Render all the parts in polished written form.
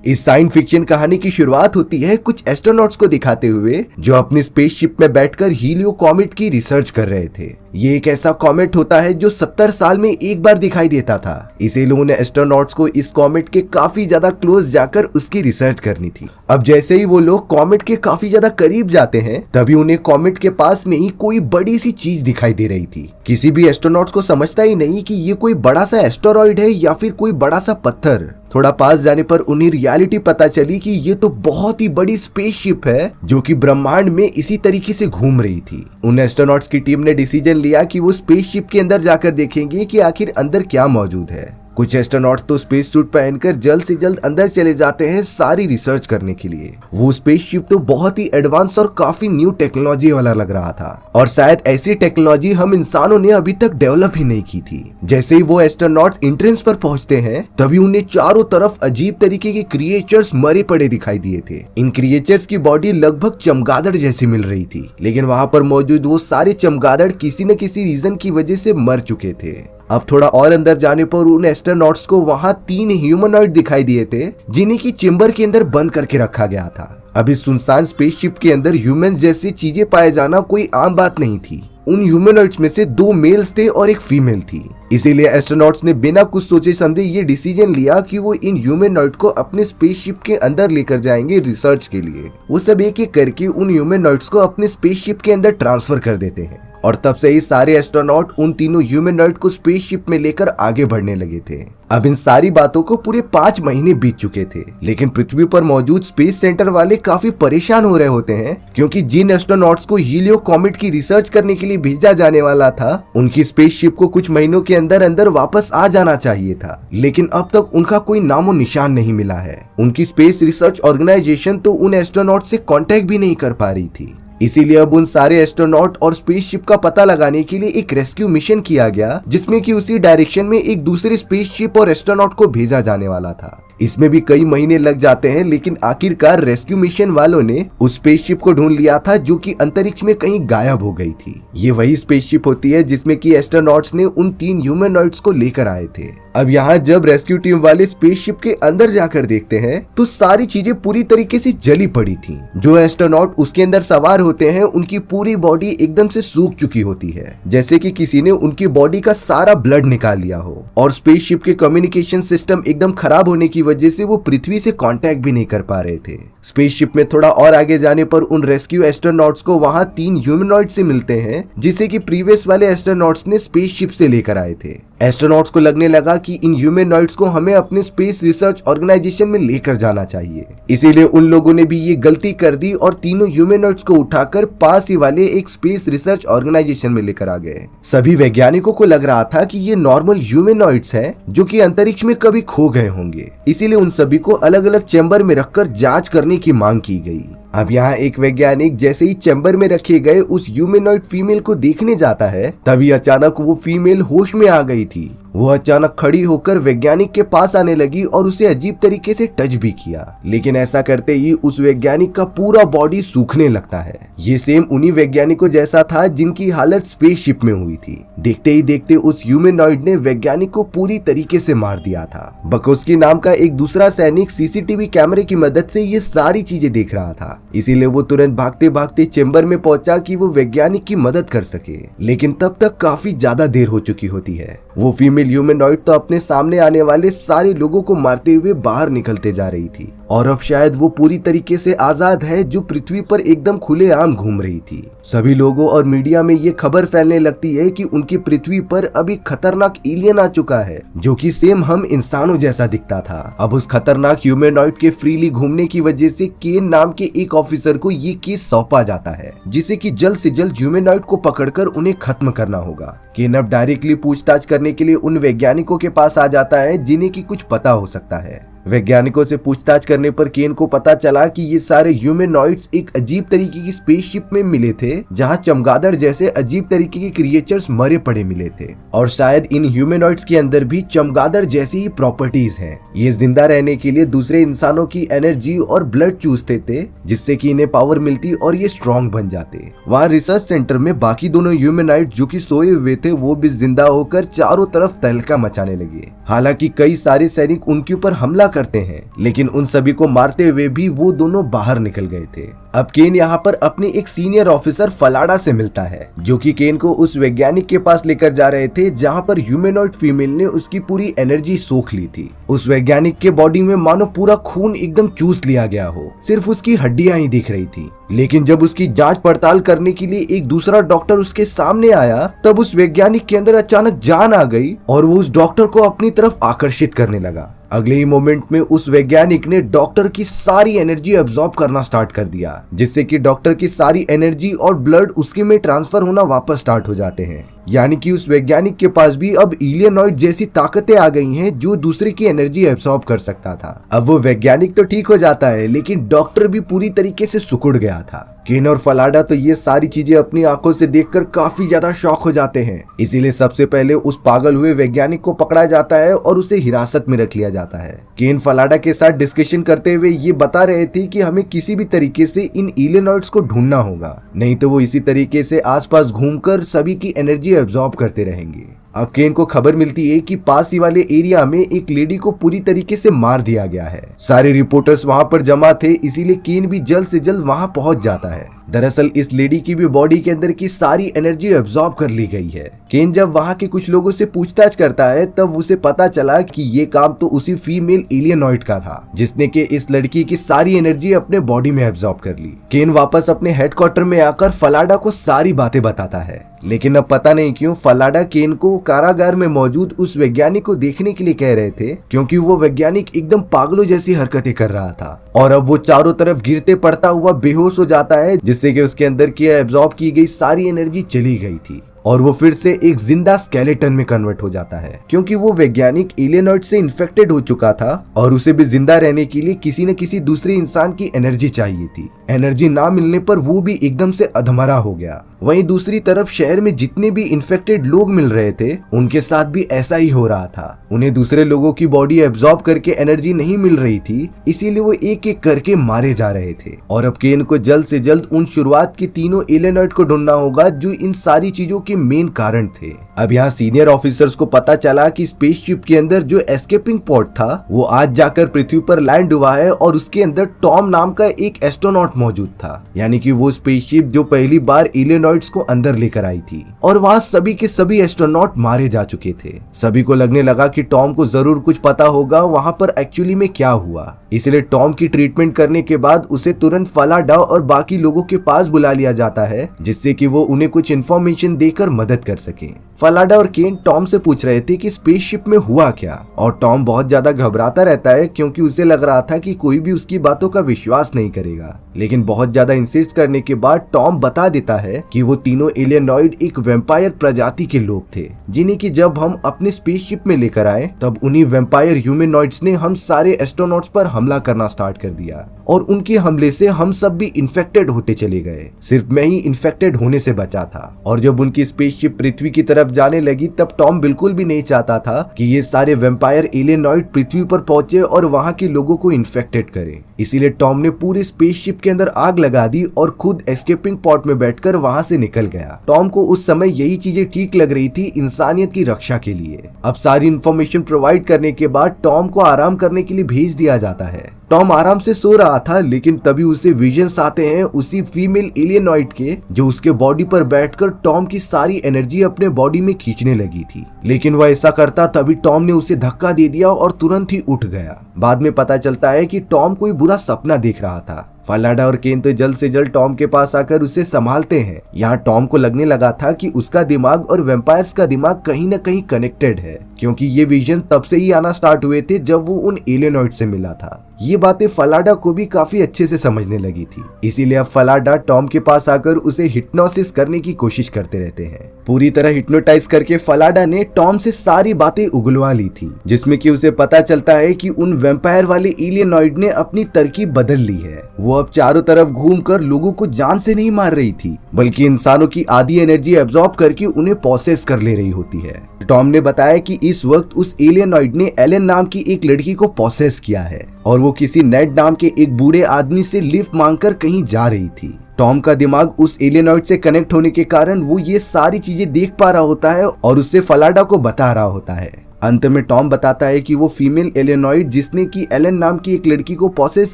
इस science fiction कहानी की शुरुआत होती है कुछ एस्ट्रोनॉट्स को दिखाते हुए जो अपनी स्पेसशिप में बैठकर हीलियो कॉमेट की रिसर्च कर रहे थे। ये एक ऐसा कॉमेट होता है जो 70 साल में एक बार दिखाई देता था, इसीलिए लोगों ने एस्ट्रोनॉट्स को इस कॉमेट के काफी ज्यादा क्लोज जाकर उसकी रिसर्च करनी थी। अब जैसे ही वो लोग कॉमेट के काफी ज्यादा करीब जाते हैं तभी उन्हें कॉमेट के पास में ही कोई बड़ी सी चीज दिखाई दे रही थी। किसी भी एस्ट्रोनॉट्स को समझता ही नहीं कि ये कोई बड़ा सा एस्टेरॉइड है या फिर कोई बड़ा सा पत्थर। थोड़ा पास जाने पर उन्हें रियलिटी पता चली कि ये तो बहुत ही बड़ी स्पेसशिप है जो कि ब्रह्मांड में इसी तरीके से घूम रही थी। उन एस्ट्रोनॉट्स की टीम ने डिसीजन लिया कि वो स्पेसशिप के अंदर जाकर देखेंगे कि आखिर अंदर क्या मौजूद है। कुछ एस्ट्रोनॉट तो स्पेस सूट पहनकर जल्द से जल्द अंदर चले जाते हैं सारी रिसर्च करने के लिए। वो स्पेसशिप तो बहुत ही एडवांस और काफी न्यू टेक्नोलॉजी वाला लग रहा था और शायद ऐसी टेक्नोलॉजी हम इंसानों ने अभी तक डेवलप ही नहीं की थी। जैसे ही वो एस्ट्रोनॉट एंट्रेंस पर पहुंचते हैं तभी उन्हें चारों तरफ अजीब तरीके के क्रिएचर्स मरे पड़े दिखाई दिए थे। इन क्रिएचर्स की बॉडी लगभग चमगादड़ जैसी मिल रही थी, लेकिन वहां पर मौजूद वो सारे चमगादड़ किसी न किसी रीजन की वजह से मर चुके थे। अब थोड़ा और अंदर जाने पर उन एस्ट्रोनॉट्स को वहां 3 ह्यूमनॉइड दिखाई दिए थे जिन्हें की चेम्बर के अंदर बंद करके रखा गया था। अब इस सुनसान स्पेसशिप के अंदर ह्यूमन जैसी चीजें पाए जाना कोई आम बात नहीं थी। उन ह्यूमनॉइड्स में से 2 मेल्स थे और एक फीमेल थी। इसीलिए एस्ट्रोनॉट्स ने बिना कुछ सोचे समझे ये डिसीजन लिया कि वो इन ह्यूमनॉइड को अपने स्पेसशिप के अंदर लेकर जाएंगे रिसर्च के लिए। वो सब एक एक करके उन ह्यूमनॉइड्स को अपने स्पेसशिप के अंदर ट्रांसफर कर देते हैं और तब से ही सारे एस्ट्रोनॉट उन तीनों ह्यूमनॉइड को स्पेसशिप में लेकर आगे बढ़ने लगे थे। अब इन सारी बातों को पूरे 5 महीने बीत चुके थे, लेकिन पृथ्वी पर मौजूद स्पेस सेंटर वाले काफी परेशान हो रहे होते हैं क्योंकि जिन एस्ट्रोनॉट्स को हीलियो कॉमेट की रिसर्च करने के लिए भेजा जाने वाला था उनकी स्पेसशिप को कुछ महीनों के अंदर अंदर वापस आ जाना चाहिए था, लेकिन अब तक उनका कोई नामो निशान नहीं मिला है। उनकी स्पेस रिसर्च ऑर्गेनाइजेशन तो उन एस्ट्रोनॉट से कांटेक्ट भी नहीं कर पा रही थी। इसीलिए अब उन सारे एस्ट्रोनॉट और स्पेसशिप का पता लगाने के लिए एक रेस्क्यू मिशन किया गया जिसमें कि उसी डायरेक्शन में एक दूसरी स्पेसशिप और एस्ट्रोनॉट को भेजा जाने वाला था। इसमें भी कई महीने लग जाते हैं, लेकिन आखिरकार रेस्क्यू मिशन वालों ने उस स्पेसशिप को ढूंढ लिया था जो कि अंतरिक्ष में कहीं गायब हो गई थी। ये वही स्पेसशिप होती है जिसमें कि एस्ट्रोनॉट्स ने उन 3 ह्यूमनॉइड्स को लेकर आए थे। अब यहाँ जब रेस्क्यू टीम वाले स्पेसशिप के अंदर जाकर देखते हैं तो सारी चीजें पूरी तरीके से जली पड़ी थी। जो एस्ट्रोनॉट उसके अंदर सवार होते हैं उनकी पूरी बॉडी एकदम से सूख चुकी होती है, जैसे कि किसी ने उनकी बॉडी का सारा ब्लड निकाल लिया हो। और स्पेसशिप के कम्युनिकेशन सिस्टम एकदम खराब होने की वजह से वो पृथ्वी से कांटेक्ट भी नहीं कर पा रहे थे। स्पेसशिप में थोड़ा और आगे जाने पर उन रेस्क्यू एस्ट्रोनॉट्स को वहां 3 ह्यूमनॉइड से मिलते हैं जिसे कि प्रीवियस वाले एस्ट्रोनॉट्स ने स्पेसशिप से लेकर आए थे। एस्ट्रोनॉट्स को लगने लगा कि इन ह्यूमनॉइड्स को हमें अपने स्पेस रिसर्च ऑर्गेनाइजेशन में लेकर जाना चाहिए, इसीलिए उन लोगों ने भी ये गलती कर दी और तीनों ह्यूमनॉइड्स को उठाकर पास ही वाले एक स्पेस रिसर्च ऑर्गेनाइजेशन में लेकर आ गए। सभी वैज्ञानिकों को लग रहा था कि ये नॉर्मल ह्यूमनॉइड्स हैं जो कि अंतरिक्ष में कभी खो गए होंगे, इसीलिए उन सभी को अलग अलग चैम्बर में रखकर जांच करने की मांग की गई। अब यहाँ एक वैज्ञानिक जैसे ही चैम्बर में रखे गए उस ह्यूमनॉइड फीमेल को देखने जाता है तभी अचानक वो फीमेल होश में आ गई थी। वो अचानक खड़ी होकर वैज्ञानिक के पास आने लगी और उसे अजीब तरीके से टच भी किया, लेकिन ऐसा करते ही उस वैज्ञानिक का पूरा बॉडी सूखने लगता है। ये सेम उन्हीं वैज्ञानिकों जैसा था जिनकी हालत स्पेसशिप में हुई थी। देखते ही देखते उस ह्यूमनॉइड ने वैज्ञानिक को पूरी तरीके से मार दिया था। बकोस्की नाम का एक दूसरा सैनिक सीसीटीवी कैमरे की मदद से ये सारी चीजें देख रहा था, इसीलिए वो तुरंत भागते भागते चेम्बर में पहुंचा कि वो वैज्ञानिक की मदद कर सके, लेकिन तब तक काफी ज्यादा देर हो चुकी होती है। वो फीमेल ह्यूमनॉइड तो अपने सामने आने वाले सारे लोगों को मारते हुए बाहर निकलते जा रही थी और अब शायद वो पूरी तरीके से आजाद है जो पृथ्वी पर एकदम खुलेआम घूम रही थी। सभी लोगों और मीडिया में ये खबर फैलने लगती है कि उनकी पृथ्वी पर अभी खतरनाक एलियन आ चुका है जो कि सेम हम इंसानों जैसा दिखता था। अब उस खतरनाक ह्यूमनॉइड के फ्रीली घूमने की वजह से केन नाम के एक ऑफिसर को ये केस सौंपा जाता है जिसे कि जल्द से जल्द ह्यूमनॉइड को पकड़कर उन्हें खत्म करना होगा। केन अब डायरेक्टली पूछताछ करने के लिए उन वैज्ञानिकों के पास आ जाता है जिन्हें की कुछ पता हो सकता है। वैज्ञानिकों से पूछताछ करने पर केन को पता चला कि ये सारे ह्यूमनॉइड्स एक अजीब तरीके की स्पेसशिप में मिले थे जहां चमगादड़ जैसे अजीब तरीके के क्रिएचर्स मरे पड़े मिले थे और शायद इन ह्यूमनॉइड्स के अंदर भी चमगादड़ जैसी ही प्रॉपर्टीज हैं। ये जिंदा रहने के लिए दूसरे इंसानों की एनर्जी और ब्लड चूसते थे जिससे कि इन्हें पावर मिलती और ये स्ट्रॉन्ग बन जाते। वहाँ रिसर्च सेंटर में बाकी दोनों ह्यूमनॉइड जो कि सोए हुए थे वो भी जिंदा होकर चारों तरफ तहलका मचाने लगे। हालांकि कई सारे सैनिक उनके ऊपर हमला करते हैं, लेकिन उन सभी को मारते हुए भी वो दोनों बाहर निकल गए थे। अब केन यहाँ पर अपने एक सीनियर ऑफिसर फलाडा से मिलता है, जो कि केन को उस वैज्ञानिक के पास लेकर जा रहे थे जहाँ पर ह्यूमनॉइड फीमेल ने उसकी पूरी एनर्जी सोख ली थी। उस वैज्ञानिक के बॉडी में मानो पूरा खून एकदम चूस लिया गया हो, सिर्फ उसकी हड्डियां ही दिख रही थी। लेकिन जब उसकी जांच पड़ताल करने के लिए एक दूसरा डॉक्टर उसके सामने आया, तब उस वैज्ञानिक के अंदर अचानक जान आ गई और वो उस डॉक्टर को अपनी तरफ आकर्षित करने लगा। अगले ही मोमेंट में उस वैज्ञानिक ने डॉक्टर की सारी एनर्जी अब्सॉर्ब करना स्टार्ट कर दिया, जिससे कि डॉक्टर की सारी एनर्जी और ब्लड उसके में ट्रांसफर होना वापस स्टार्ट हो जाते हैं। यानी कि उस वैज्ञानिक के पास भी अब एलियनॉइड जैसी ताकतें आ गई हैं जो दूसरे की एनर्जी एब्सॉर्ब कर सकता था। अब वो वैज्ञानिक तो ठीक हो जाता है, लेकिन डॉक्टर भी पूरी तरीके से सिकुड़ गया था। केन और फलाडा तो ये सारी चीजें अपनी आंखों से देखकर काफी ज्यादा शॉक हो जाते हैं। इसीलिए सबसे पहले उस पागल हुए वैज्ञानिक को पकड़ा जाता है और उसे हिरासत में रख लिया जाता है। केन फलाडा के साथ डिस्कशन करते हुए ये बता रहे थे कि हमें किसी भी तरीके से इन एलियनॉइड्स को ढूंढना होगा, नहीं तो वो इसी तरीके से आसपास घूमकर सभी की एनर्जी एब्सॉर्ब करते रहेंगे। अब केन को खबर मिलती है कि पास ही वाले एरिया में एक लेडी को पूरी तरीके से मार दिया गया है। सारे रिपोर्टर्स वहां पर जमा थे, इसीलिए केन भी जल्द से जल्द वहां पहुंच जाता है। दरअसल इस लेडी की भी बॉडी के अंदर की सारी एनर्जी एब्सॉर्ब कर ली गई है। केन जब वहां के कुछ लोगों से पूछताछ करता है, तब उसे पता चला कि ये काम तो उसी फीमेल एलियनॉइड का था, जिसने के इस लड़की की सारी एनर्जी अपने बॉडी में एब्सॉर्ब कर ली। केन वापस अपने हेडक्वार्टर में आकर फलाडा को सारी बातें बताता है, लेकिन अब पता नहीं क्यों फलाडा केन को कारागार में मौजूद उस वैज्ञानिक को देखने के लिए कह रहे थे, क्योंकि वो वैज्ञानिक एकदम पागलों जैसी हरकतें कर रहा था और अब वो चारों तरफ गिरते पड़ता हुआ बेहोश हो जाता है, जिससे कि उसके अंदर की एब्सॉर्ब की गई सारी एनर्जी चली गई थी और वो फिर से एक जिंदा स्केलेटन में कन्वर्ट हो जाता है, क्योंकि वो वैज्ञानिक एलियनॉइड से इन्फेक्टेड हो चुका था और उसे भी जिंदा रहने के लिए किसी न किसी दूसरे इंसान की एनर्जी चाहिए थी। एनर्जी ना मिलने पर वो भी एकदम से अधमरा हो गया। वहीं दूसरी तरफ शहर में जितने भी इन्फेक्टेड लोग मिल रहे थे, उनके साथ भी ऐसा ही हो रहा था। उन्हें दूसरे लोगों की बॉडी एब्सॉर्ब करके एनर्जी नहीं मिल रही थी, इसीलिए वो एक एक करके मारे जा रहे थे। और अब केन को जल्द से जल्द उन शुरुआत के तीनों एलियनॉइड को ढूंढना होगा जो इन सारी चीजों के मेन कारण थे। अब यहाँ सीनियर ऑफिसर्स को पता चला कि स्पेसशिप के अंदर जो एस्केपिंग पॉड था वो आज जाकर पृथ्वी पर लैंड हुआ है और उसके अंदर टॉम नाम का एक एस्ट्रोनॉट मौजूद था, यानी कि वो स्पेसशिप जो पहली बार एलियनॉइड्स को अंदर लेकर आई थी। और वहाँ सभी के सभी एस्ट्रोनॉट मारे जा चुके थे। सभी को लगने लगा कि टॉम को जरूर कुछ पता होगा वहाँ पर एक्चुअली में क्या हुआ, इसलिए टॉम की ट्रीटमेंट करने के बाद उसे तुरंत फलाडा और बाकी लोगों के पास बुला लिया जाता है, जिससे कि वो उन्हें कुछ इन्फॉर्मेशन देकर मदद कर सके। फलाडा और केन टॉम से पूछ रहे थे कि स्पेसशिप में हुआ क्या, और टॉम बहुत ज्यादा घबराता रहता है क्योंकि उसे लग रहा था कि कोई भी उसकी बातों का विश्वास नहीं करेगा। लेकिन बहुत ज्यादा इंसिस्ट करने के बाद टॉम बता देता है कि वो तीनों एलियनॉइड एक वैम्पायर प्रजाति के लोग थे, जिन्हें कि जब हम अपने स्पेसशिप में लेकर आए तब उन्हीं वैम्पायर ह्यूमनॉइड्स ने हम सारे एस्ट्रोनॉट्स पर हमला करना स्टार्ट कर दिया और उनके हमले से हम सब भी इन्फेक्टेड होते चले गए। सिर्फ मैं ही इन्फेक्टेड होने से बचा था। और जब उनकी स्पेसशिप पृथ्वी की तरफ जाने लगी तब टॉम बिल्कुल भी नहीं चाहता था कि ये सारे वैम्पायर एलियनॉइड पृथ्वी पर पहुंचे और वहां के लोगों को इन्फेक्टेड करे। इसीलिए टॉम ने पूरी स्पेसशिप के अंदर आग लगा दी और खुद एस्केपिंग पॉड में बैठकर वहां से निकल गया। टॉम को उस समय यही चीजें ठीक लग रही थी इंसानियत की रक्षा के लिए। अब सारी इन्फॉर्मेशन प्रोवाइड करने के बाद टॉम को आराम करने के लिए भेज दिया जाता है। टॉम आराम से सो रहा था, लेकिन तभी उसे विजन्स आते हैं उसी फीमेल एलियनॉइड के, जो उसके बॉडी पर बैठकर टॉम की सारी एनर्जी अपने बॉडी में खींचने लगी थी। लेकिन वह ऐसा करता तभी टॉम ने उसे धक्का दे दिया और तुरंत ही उठ गया। बाद में पता चलता है कि टॉम कोई बुरा सपना देख रहा था। फलाडा और केन तो जल्द से जल्द टॉम के पास आकर उसे संभालते हैं। यहाँ टॉम को लगने लगा था कि उसका दिमाग और वैम्पायर्स का दिमाग कहीं न कहीं कनेक्टेड है, क्योंकि ये विजन तब से ही आना स्टार्ट हुए थे जब वो उन एलियनॉइड से मिला था। ये बातें फलाडा को भी काफी अच्छे से समझने लगी थी, इसीलिए अब फलाडा टॉम के पास आकर उसे हिप्नोसिस करने की कोशिश करते रहते हैं। पूरी तरह हिप्नोटाइज करके फलाडा ने टॉम से सारी बातें उगलवा ली थी, जिसमें कि उसे पता चलता है कि उन वैम्पायर वाले एलियनॉइड ने अपनी तरकीब बदल ली है। वो अब चारों तरफ घूमकर लोगों को जान से नहीं मार रही थी, बल्कि इंसानों की आधी एनर्जी एब्सॉर्ब करके उन्हें पॉसेस कर ले रही होती है। टॉम ने बताया कि इस वक्त उस एलियनॉइड ने एलन नाम की एक लड़की को पॉसेस किया है और वो किसी नेड नाम के एक बूढ़े आदमी से लिफ्ट मांगकर कहीं जा रही थी। टॉम का दिमाग उस एलियनॉइड से कनेक्ट होने के कारण वो ये सारी चीजें देख पा रहा होता है और उससे फलाडा को बता रहा होता है। अंत में टॉम बताता है कि वो फीमेल एलियनॉइड जिसने की एलन नाम की एक लड़की को पॉसेस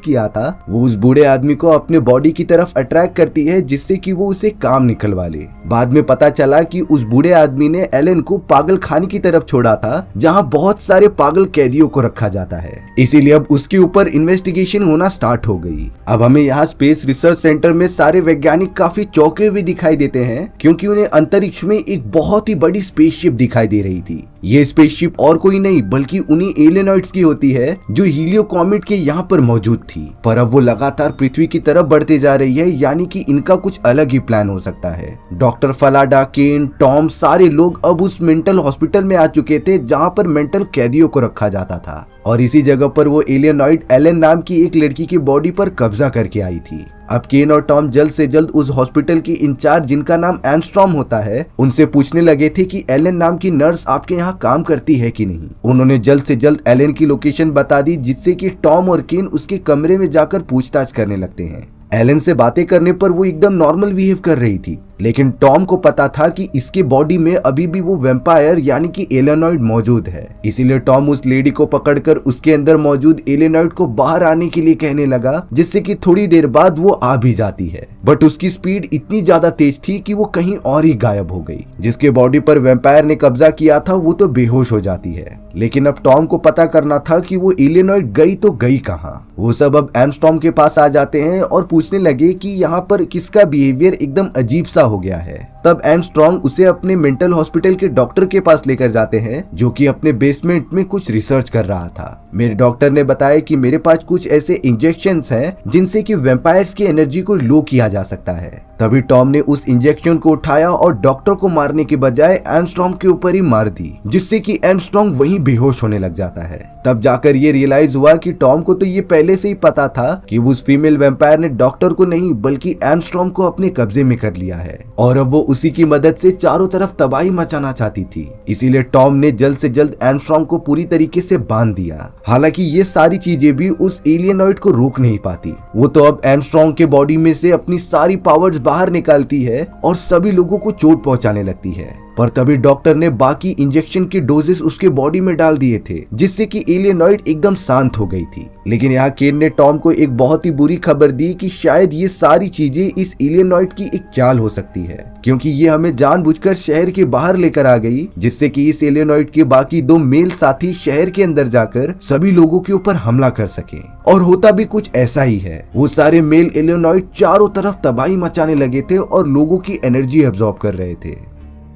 किया था, वो उस बूढ़े आदमी को अपने बॉडी की तरफ अट्रैक्ट करती है जिससे कि वो उसे काम निकलवा ले। बाद में पता चला कि उस बूढ़े आदमी ने एलन को पागल खाने की तरफ छोड़ा था जहाँ बहुत सारे पागल कैदियों को रखा जाता है, इसीलिए अब उसके ऊपर इन्वेस्टिगेशन होना स्टार्ट हो गई। अब हमें यहाँ स्पेस रिसर्च सेंटर में सारे वैज्ञानिक काफी चौंके हुए दिखाई देते हैं क्योंकि उन्हें अंतरिक्ष में एक बहुत ही बड़ी स्पेसशिप दिखाई दे रही थी। ये स्पेसशिप और कोई नहीं बल्कि उन्हीं एलियनॉइड्स की होती है जो हीलियो कॉमेट के यहाँ पर मौजूद थी, पर अब वो लगातार पृथ्वी की तरफ बढ़ते जा रही है, यानी कि इनका कुछ अलग ही प्लान हो सकता है। डॉक्टर फलाडा, केन, टॉम सारे लोग अब उस मेंटल हॉस्पिटल में आ चुके थे जहाँ पर मेंटल कैदियों को रखा जाता था, और इसी जगह पर वो एलियनॉइड एलन नाम की एक लड़की की बॉडी पर कब्जा करके आई थी। अब केन और टॉम जल्द से जल्द उस हॉस्पिटल की इंचार्ज जिनका नाम एमस्ट्रॉम होता है उनसे पूछने लगे थे कि एलन नाम की नर्स आपके यहाँ काम करती है कि नहीं। उन्होंने जल्द से जल्द एलन की लोकेशन बता दी जिससे कि टॉम और केन उसके कमरे में जाकर पूछताछ करने लगते हैं। एलन से बातें करने पर वो एकदम नॉर्मल बिहेव कर रही थी, लेकिन टॉम को पता था कि इसके बॉडी में अभी भी वो वैम्पायर यानी कि एलियनॉइड मौजूद है, इसीलिए टॉम उस लेडी को पकड़कर उसके अंदर मौजूद एलियनॉइड को बाहर आने के लिए कहने लगा, जिससे कि थोड़ी देर बाद वो आ भी जाती है, बट उसकी स्पीड इतनी ज्यादा तेज थी कि वो कहीं और ही गायब हो गई। जिसके बॉडी पर वैम्पायर ने कब्जा किया था वो तो बेहोश हो जाती है, लेकिन अब टॉम को पता करना था कि वो एलियनॉइड गई तो गई कहाँ। वो सब अब एमस्ट्रॉम के पास आ जाते हैं और पूछने लगे कि यहाँ पर किसका बिहेवियर एकदम अजीब सा हो गया है। तब एमस्ट्रॉन्ग उसे अपने मेंटल हॉस्पिटल के डॉक्टर के पास लेकर जाते हैं जो कि अपने बेसमेंट में कुछ रिसर्च कर रहा था। मेरे डॉक्टर ने बताया कि मेरे पास कुछ ऐसे इंजेक्शंस हैं जिनसे कि वैम्पायर्स की एनर्जी को लो किया जा सकता है। तभी टॉम ने उस इंजेक्शन को उठाया और डॉक्टर को मारने के बजाय एमस्ट्रॉन्ग के ऊपर ही मार दी, जिससे कि एमस्ट्रॉन्ग वहीं बेहोश होने लग जाता है। तब जाकर ये रियलाइज हुआ कि टॉम को तो ये पहले से ही पता था कि उस फीमेल वैम्पायर ने डॉक्टर को नहीं बल्कि एमस्ट्रॉन्ग को अपने कब्जे में कर लिया है और अब वो उसी की मदद से चारों तरफ तबाही मचाना चाहती थी। इसीलिए टॉम ने जल्द से जल्द एमस्ट्रॉन्ग को पूरी तरीके से बांध दिया। हालांकि ये सारी चीजें भी उस एलियनॉइड को रोक नहीं पाती। वो तो अब एमस्ट्रॉन्ग के बॉडी में से अपनी सारी पावर्स बाहर निकालती है और सभी लोगों को चोट पहुंचाने लगती है। पर तभी डॉक्टर ने बाकी इंजेक्शन के डोजेस उसके बॉडी में डाल दिए थे, जिससे कि एलियनॉइड एकदम शांत हो गई थी। लेकिन यहाँ केन ने टॉम को एक बहुत ही बुरी खबर दी कि शायद ये सारी चीजें इस एलियनॉइड की एक चाल हो सकती है, क्योंकि ये हमें जानबूझकर शहर के बाहर लेकर आ गई, जिससे कि इस एलियनॉइड के बाकी 2 मेल साथी शहर के अंदर जाकर सभी लोगों के ऊपर हमला कर सके। और होता भी कुछ ऐसा ही है। वो सारे मेल एलियनॉइड चारों तरफ तबाही मचाने लगे थे और लोगों की एनर्जी एब्जॉर्ब कर रहे थे।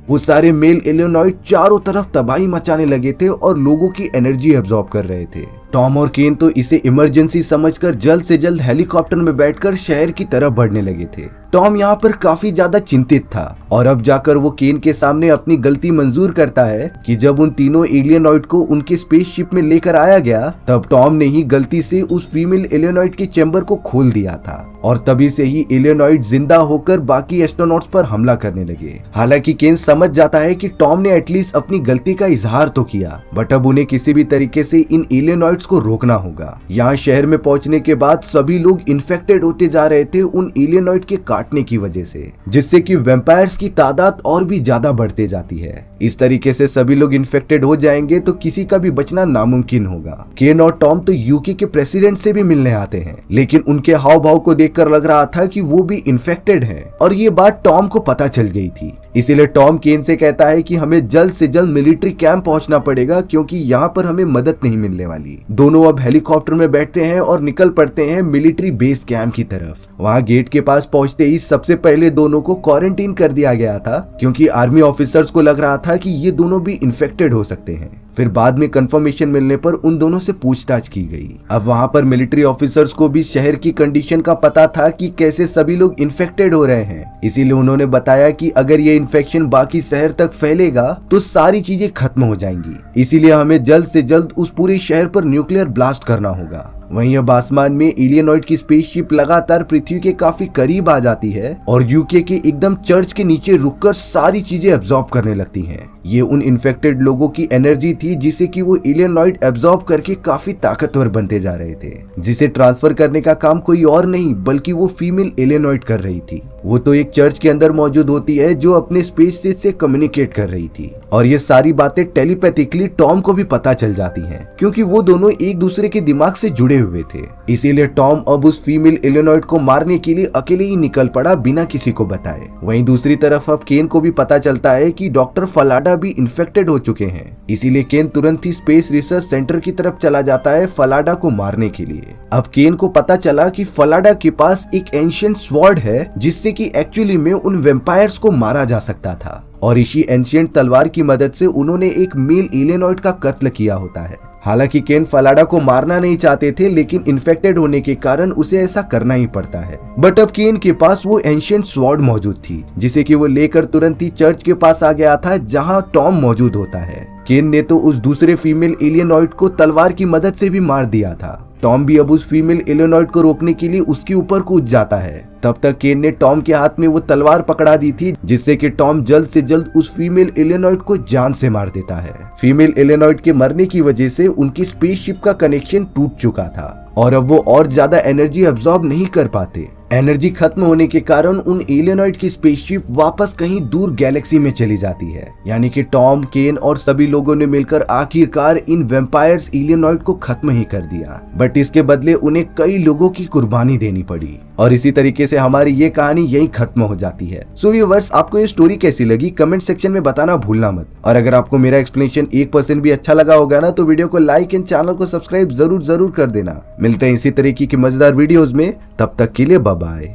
वो सारे मेल एलियनॉइड चारों तरफ तबाही मचाने लगे थे और लोगों की एनर्जी एब्जॉर्ब कर रहे थे। टॉम और केन तो इसे इमरजेंसी समझकर जल्द से जल्द हेलीकॉप्टर में बैठकर शहर की तरफ बढ़ने लगे थे। टॉम यहाँ पर काफी ज्यादा चिंतित था और अब जाकर वो केन के सामने अपनी गलती मंजूर करता है कि जब उन तीनों एलियनॉइड को उनके स्पेसशिप में लेकर आया गया तब टॉम ने ही गलती से उस फीमेल एलियनॉइड के चैम्बर को खोल दिया था और तभी से ही एलियनॉइड जिंदा होकर बाकी एस्ट्रोनॉट्स पर हमला करने लगे। हालांकि केन समझ जाता है कि टॉम ने एटलीस्ट अपनी गलती का इजहार तो किया, बट अब उन्हें किसी भी तरीके से इन एलियनॉइड्स को रोकना होगा। यहाँ शहर में पहुंचने के बाद सभी लोग इन्फेक्टेड होते जा रहे थे उन एलियनॉइड के काटने की वजह से, जिससे कि वैम्पायर्स की तादाद और भी ज्यादा बढ़ते जाती है। इस तरीके से सभी लोग इन्फेक्टेड हो जाएंगे तो किसी का भी बचना नामुमकिन होगा। केन और टॉम तो यूके के प्रेसिडेंट से भी मिलने आते हैं, लेकिन उनके हाव भाव को देखकर लग रहा था कि वो भी इन्फेक्टेड हैं और ये बात टॉम को पता चल गई थी। इसीलिए टॉम केन से कहता है कि हमें जल्द से जल्द मिलिट्री कैंप पहुंचना पड़ेगा क्योंकि यहाँ पर हमें मदद नहीं मिलने वाली। दोनों अब हेलीकॉप्टर में बैठते हैं और निकल पड़ते हैं मिलिट्री बेस कैंप की तरफ। वहाँ गेट के पास पहुंचते ही सबसे पहले दोनों को क्वारंटीन कर दिया गया था क्योंकि आर्मी ऑफिसर्स को लग रहा था कि ये दोनों भी इन्फेक्टेड हो सकते हैं। फिर बाद में कंफर्मेशन मिलने पर उन दोनों से पूछताछ की गई। अब वहाँ पर मिलिट्री ऑफिसर्स को भी शहर की कंडीशन का पता था कि कैसे सभी लोग इन्फेक्टेड हो रहे हैं, इसीलिए उन्होंने बताया कि अगर ये इन्फेक्शन बाकी शहर तक फैलेगा तो सारी चीजें खत्म हो जाएंगी। इसीलिए हमें जल्द से जल्द उस पूरे शहर पर न्यूक्लियर ब्लास्ट करना होगा। वहीं अब आसमान में एलियनॉइड की स्पेसशिप लगातार पृथ्वी के काफी करीब आ जाती है और यूके के एकदम चर्च के नीचे रुककर सारी चीजें एब्जॉर्ब करने लगती हैं। ये उन इन्फेक्टेड लोगों की एनर्जी थी जिसे कि वो एलियनॉइड एब्जॉर्ब करके काफी ताकतवर बनते जा रहे थे, जिसे ट्रांसफर करने का काम कोई और नहीं बल्कि वो फीमेल एलियनॉइड कर रही थी। वो तो एक चर्च के अंदर मौजूद होती है जो अपने स्पेसशिप से कम्युनिकेट कर रही थी। और ये सारी बातें टेलीपैथिकली टॉम को भी पता चल जाती हैं, क्योंकि वो दोनों एक दूसरे के दिमाग से जुड़े हुए थे। इसीलिए टॉम अब उस फीमेल इलिनॉइड को मारने के लिए अकेले ही निकल पड़ा बिना किसी को बताए। वहीं दूसरी तरफ अब केन को भी पता चलता है कि डॉक्टर फलाडा भी इन्फेक्टेड हो चुके हैं। इसीलिए केन तुरंत ही स्पेस रिसर्च सेंटर की तरफ चला जाता है फलाडा को मारने के लिए। अब केन को पता चला कि फलाडा के पास एक एंशिएंट स्वॉर्ड है जिससे कि एक्चुअली में उन वेम्पायर्स को मारा जा सकता था, और इसी एंशिएंट तलवार की मदद से उन्होंने एक मेल इलिनॉइड का कत्ल किया होता है। हालांकि केन फलाडा को मारना नहीं चाहते थे, लेकिन इन्फेक्टेड होने के कारण उसे ऐसा करना ही पड़ता है। बट अब केन के पास वो एंशिएंट स्वॉर्ड मौजूद थी, जिसे कि वो लेकर तुरंत ही चर्च के पास आ गया था जहां टॉम मौजूद होता है। केन ने तो उस दूसरे फीमेल एलियनॉइड को तलवार की मदद से भी मार दिया था। टॉम भी अब उस फीमेल एलियनॉइड को रोकने के लिए उसके ऊपर कूद जाता है। तब तक केन ने टॉम के हाथ में वो तलवार पकड़ा दी थी, जिससे कि टॉम जल्द से जल्द उस फीमेल एलियनॉइड को जान से मार देता है। फीमेल एलियनॉइड के मरने की वजह से उनकी स्पेसशिप का कनेक्शन टूट चुका था और अब वो और ज्यादा एनर्जी अब्सॉर्ब नहीं कर पाते। एनर्जी खत्म होने के कारण उन एलियनॉइड की स्पेसशिप वापस कहीं दूर गैलेक्सी में चली जाती है। यानी कि टॉम, केन और सभी लोगों ने मिलकर आखिरकार इन वेम्पायर्स एलियनॉइड को खत्म ही कर दिया। बट इसके बदले उन्हें कई लोगों की कुर्बानी देनी पड़ी और इसी तरीके से हमारी ये कहानी यहीं खत्म हो जाती है। सो व्यूअर्स, आपको ये स्टोरी कैसी लगी कमेंट सेक्शन में बताना भूलना मत। और अगर आपको मेरा एक्सप्लेनेशन 1% भी अच्छा लगा होगा ना, तो वीडियो को लाइक एंड चैनल को सब्सक्राइब जरूर कर देना। मिलते हैं इसी तरीके की मजेदार वीडियोस में, तब तक के लिए बाय बाय।